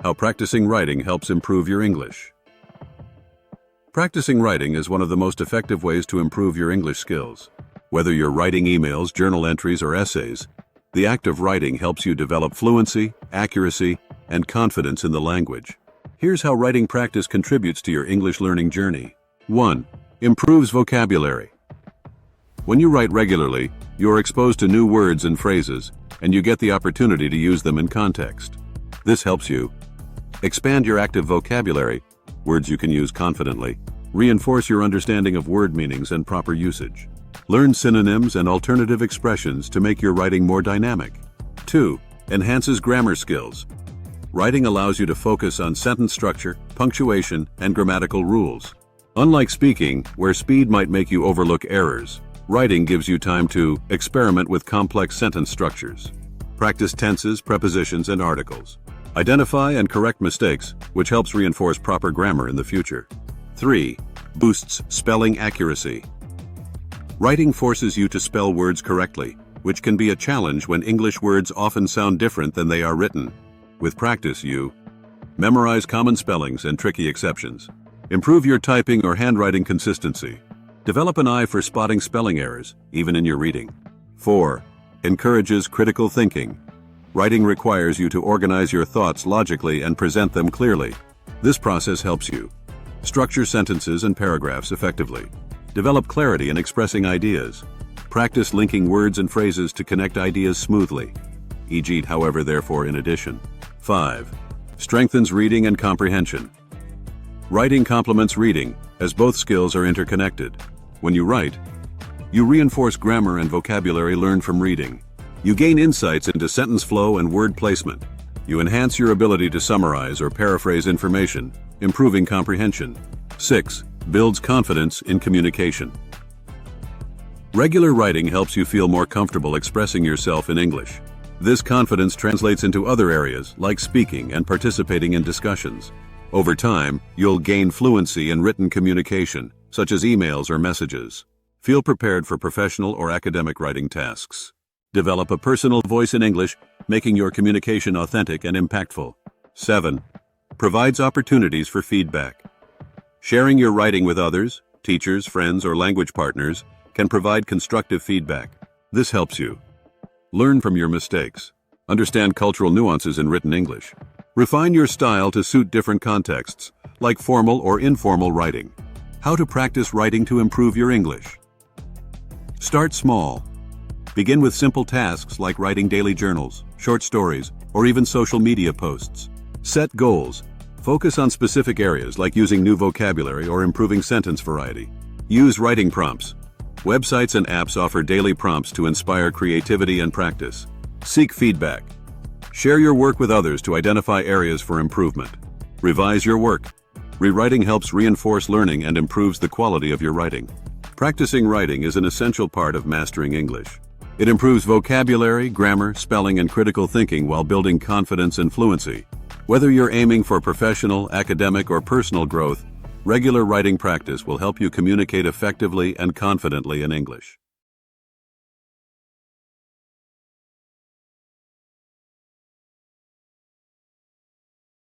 How practicing writing helps improve your English. Practicing writing is one of the most effective ways to improve your English skills. Whether you're writing emails, journal entries, or essays, the act of writing helps you develop fluency, accuracy, and confidence in the language. Here's how writing practice contributes to your English learning journey. 1. Improves vocabulary. When you write regularly, you're exposed to new words and phrases, and you get the opportunity to use them in context. This helps you expand your active vocabulary, words you can use confidently, reinforce your understanding of word meanings and proper usage. Learn synonyms and alternative expressions to make your writing more dynamic. 2. Enhances grammar skills. Writing allows you to focus on sentence structure, punctuation, and grammatical rules. Unlike speaking, where speed might make you overlook errors, writing gives you time to experiment with complex sentence structures. Practice tenses, prepositions, and articles. Identify and correct mistakes, which helps reinforce proper grammar in the future. 3. Boosts spelling accuracy. Writing forces you to spell words correctly, which can be a challenge when English words often sound different than they are written. With practice, you memorize common spellings and tricky exceptions. Improve your typing or handwriting consistency. Develop an eye for spotting spelling errors, even in your reading. 4. Encourages critical thinking. Writing requires you to organize your thoughts logically and present them clearly. This process helps you structure sentences and paragraphs effectively. Develop clarity in expressing ideas. Practice linking words and phrases to connect ideas smoothly. E.g., however, therefore, in addition. 5. Strengthens reading and comprehension. Writing complements reading, as both skills are interconnected. When you write, you reinforce grammar and vocabulary learned from reading. You gain insights into sentence flow and word placement. You enhance your ability to summarize or paraphrase information, improving comprehension. 6. Builds confidence in communication. Regular writing helps you feel more comfortable expressing yourself in English. This confidence translates into other areas, like speaking and participating in discussions. Over time, you'll gain fluency in written communication, such as emails or messages. Feel prepared for professional or academic writing tasks. Develop a personal voice in English, making your communication authentic and impactful. 7. Provides opportunities for feedback. Sharing your writing with others, teachers, friends, or language partners, can provide constructive feedback. This helps you learn from your mistakes, understand cultural nuances in written English, refine your style to suit different contexts, like formal or informal writing. How to practice writing to improve your English. Start small. Begin with simple tasks like writing daily journals, short stories, or even social media posts. Set goals. Focus on specific areas like using new vocabulary or improving sentence variety. Use writing prompts. Websites and apps offer daily prompts to inspire creativity and practice. Seek feedback. Share your work with others to identify areas for improvement. Revise your work. Rewriting helps reinforce learning and improves the quality of your writing. Practicing writing is an essential part of mastering English. It improves vocabulary, grammar, spelling, and critical thinking while building confidence and fluency. Whether you're aiming for professional, academic, or personal growth, regular writing practice will help you communicate effectively and confidently in English.